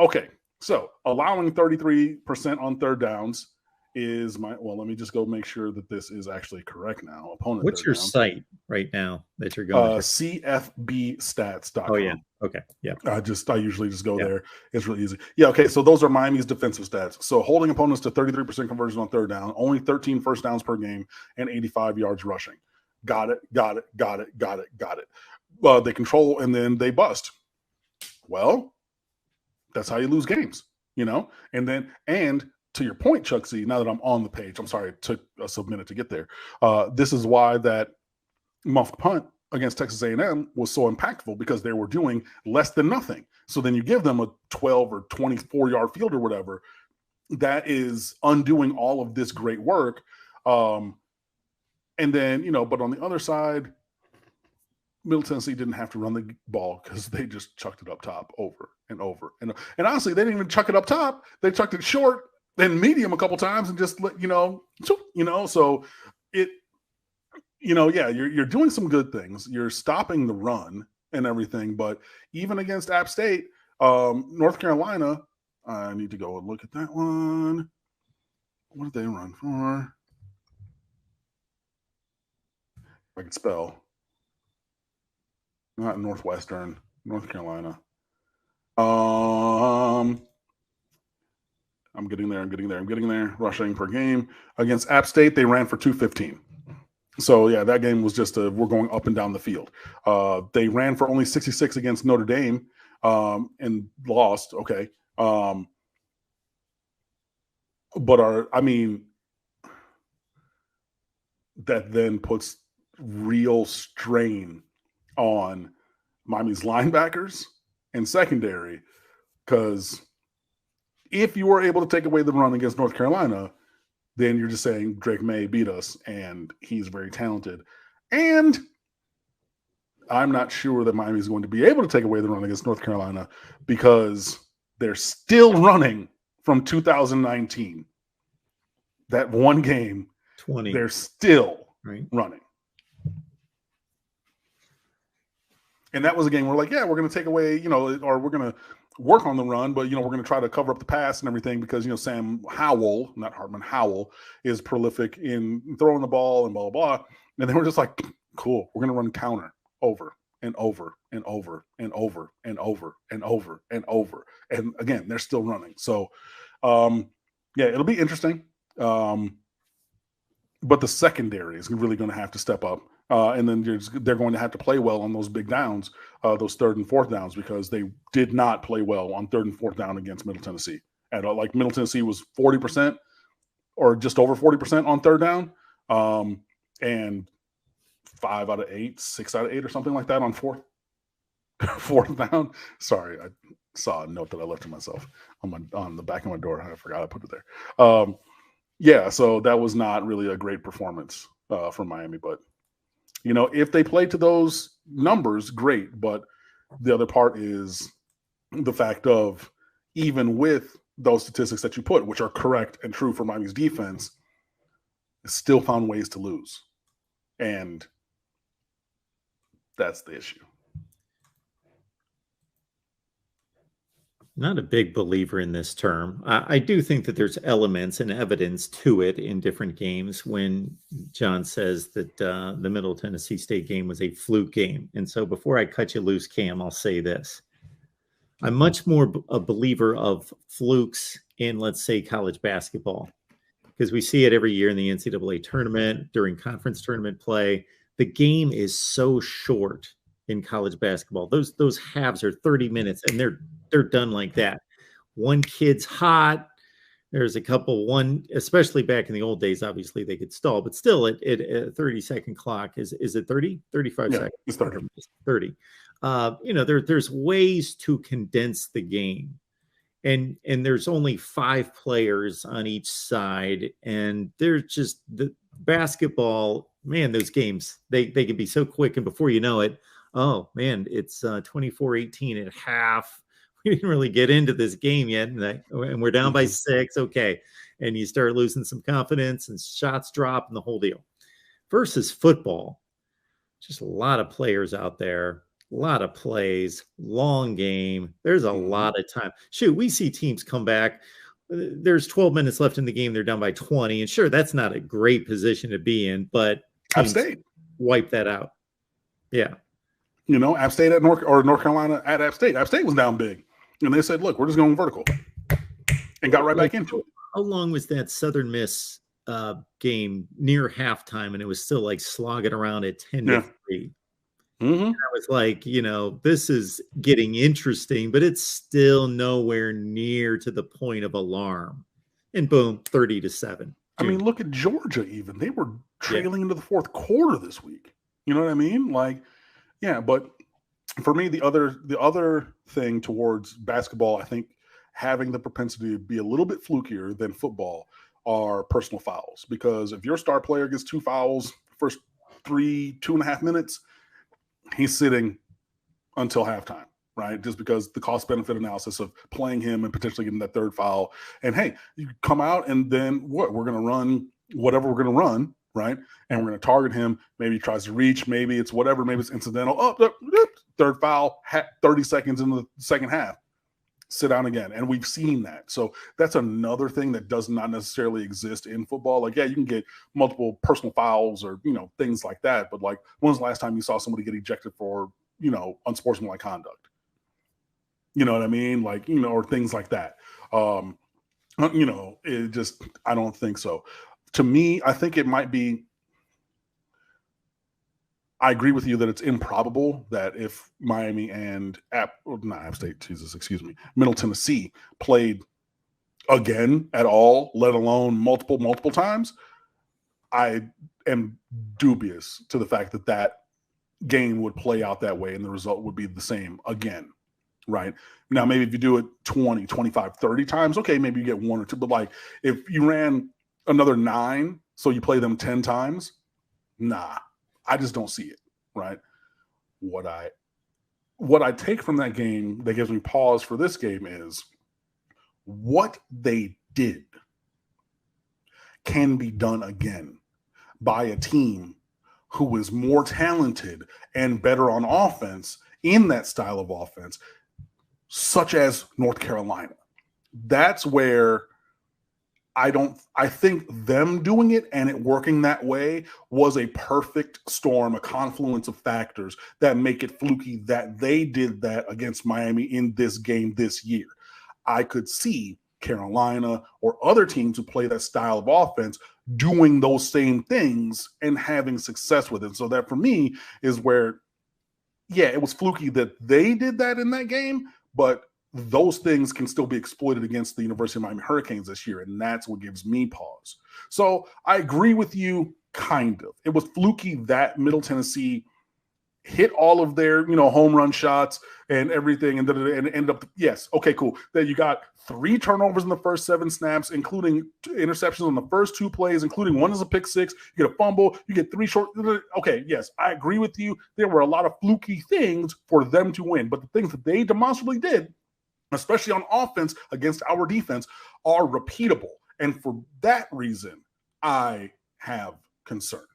Okay, so allowing 33% on third downs is let me just go make sure that this is actually correct now. Opponent What's your site right now that you're going to? CFBstats.com. Oh, yeah. Okay. Yeah. I usually just go there. It's really easy. Yeah. Okay. So those are Miami's defensive stats. So holding opponents to 33% conversion on third down, only 13 first downs per game, and 85 yards rushing. Got it. They control and then they bust. Well, that's how you lose games, and to your point, Chuck Z, now that I'm on the page, I'm sorry, it took us a minute to get there. This is why that muffed punt against Texas A&M was so impactful, because they were doing less than nothing. So then you give them a 12 or 24-yard field or whatever. That is undoing all of this great work. And then, but on the other side, Middle Tennessee didn't have to run the ball because they just chucked it up top over and over. And honestly, they didn't even chuck it up top. They chucked it short and medium a couple times and just let, so it, you're doing some good things. You're stopping the run and everything. But even against App State, North Carolina, I need to go and look at that one. What did they run for? If I could spell. Not Northwestern, North Carolina. I'm getting there. Rushing per game. Against App State, they ran for 215. So, yeah, that game was just we're going up and down the field. They ran for only 66 against Notre Dame and lost. Okay. That then puts real strain on Miami's linebackers and secondary, because if you were able to take away the run against North Carolina, then you're just saying Drake May beat us and he's very talented. And I'm not sure that Miami is going to be able to take away the run against North Carolina, because they're still running from 2019. That one game, 20. They're still running. And that was a game where we're going to take away, or we're going to work on the run, but, we're going to try to cover up the pass and everything, because, Sam Howell, not Hartman, Howell, is prolific in throwing the ball and blah, blah, blah. And then we're just like, cool, we're going to run counter over and over and over and over and over and over and over. And again, they're still running. So, it'll be interesting. But the secondary is really going to have to step up. And then they're going to have to play well on those big downs, those third and fourth downs, because they did not play well on third and fourth down against Middle Tennessee at all. Like, Middle Tennessee was 40% or just over 40% on third down, and 5 out of 8, 6 out of 8 or something like that on fourth down. Sorry, I saw a note that I left to myself on the back of my door. I forgot I put it there. So that was not really a great performance from Miami, but if they play to those numbers, great. But the other part is the fact of, even with those statistics that you put, which are correct and true for Miami's defense, still found ways to lose. And that's the issue. Not a big believer in this term. I do think that there's elements and evidence to it in different games when John says that the Middle Tennessee State game was a fluke game. And so before I cut you loose, Cam, I'll say this. I'm much more a believer of flukes in, let's say, college basketball, because we see it every year in the NCAA tournament, during conference tournament play. The game is so short in college basketball. Those halves are 30 minutes, and they're done like that. One kid's hot. There's a couple, especially back in the old days, obviously they could stall, but still at a 30-second clock, is it 30? 35 seconds? It's 30. 30. There's ways to condense the game. And there's only 5 players on each side. And they're just, the basketball, man, those games, they can be so quick. And before you know it, oh man, it's 24-18 at half. We didn't really get into this game yet, and we're down by 6. Okay. And you start losing some confidence and shots drop and the whole deal. Versus football, just a lot of players out there, a lot of plays, long game. There's a lot of time. Shoot, we see teams come back. There's 12 minutes left in the game. They're down by 20. And sure, that's not a great position to be in, but App teams State wipe that out. Yeah. You know, App State at North Carolina at App State. App State was down big. And they said, look, we're just going vertical. And got right back into it. How long was that Southern Miss game near halftime? And it was still like slogging around at 10-3. Mm-hmm. I was like, you know, this is getting interesting, but it's still nowhere near to the point of alarm. And boom, 30-7. I mean, look at Georgia even. They were trailing into the fourth quarter this week. You know what I mean? Like, yeah, but for me, the other thing towards basketball, I think having the propensity to be a little bit flukier than football are personal fouls. Because if your star player gets 2 fouls first 2.5 minutes, he's sitting until halftime, right? Just because the cost-benefit analysis of playing him and potentially getting that 3rd foul. And, hey, you come out and then what? We're going to run whatever we're going to run, right? And we're going to target him. Maybe he tries to reach. Maybe it's whatever. Maybe it's incidental. 3rd foul, 30 seconds into the second half. Sit down again. And we've seen that. So that's another thing that does not necessarily exist in football. Like, yeah, you can get multiple personal fouls or, you know, things like that. But, like, when's the last time you saw somebody get ejected for, you know, unsportsmanlike conduct? You know what I mean? Like, you know, or things like that. You know, it just, I don't think so. To me, I think it might be, I agree with you that it's improbable that if Miami and Middle Tennessee played again at all, let alone multiple times, I am dubious to the fact that that game would play out that way and the result would be the same again, right? Now, maybe if you do it 20, 25, 30 times, okay, maybe you get 1 or 2, but like if you ran another 9, so you play them 10 times, nah. I just don't see it, right? What I take from that game that gives me pause for this game is what they did can be done again by a team who is more talented and better on offense in that style of offense, such as North Carolina. That's where I think them doing it and it working that way was a perfect storm, a confluence of factors that make it fluky that they did that against Miami in this game this year. I could see Carolina or other teams who play that style of offense doing those same things and having success with it. So that for me is where, yeah, it was fluky that they did that in that game, but those things can still be exploited against the University of Miami Hurricanes this year, and that's what gives me pause. So I agree with you, kind of. It was fluky that Middle Tennessee hit all of their, you know, home run shots and everything, and end up, yes, okay, cool. Then you got 3 turnovers in the first 7 snaps, including interceptions on the first 2 plays, including one as a pick 6. You get a fumble, you get 3 short. Okay, yes, I agree with you. There were a lot of fluky things for them to win, but the things that they demonstrably did, especially on offense against our defense, are repeatable. And for that reason, I have concerns.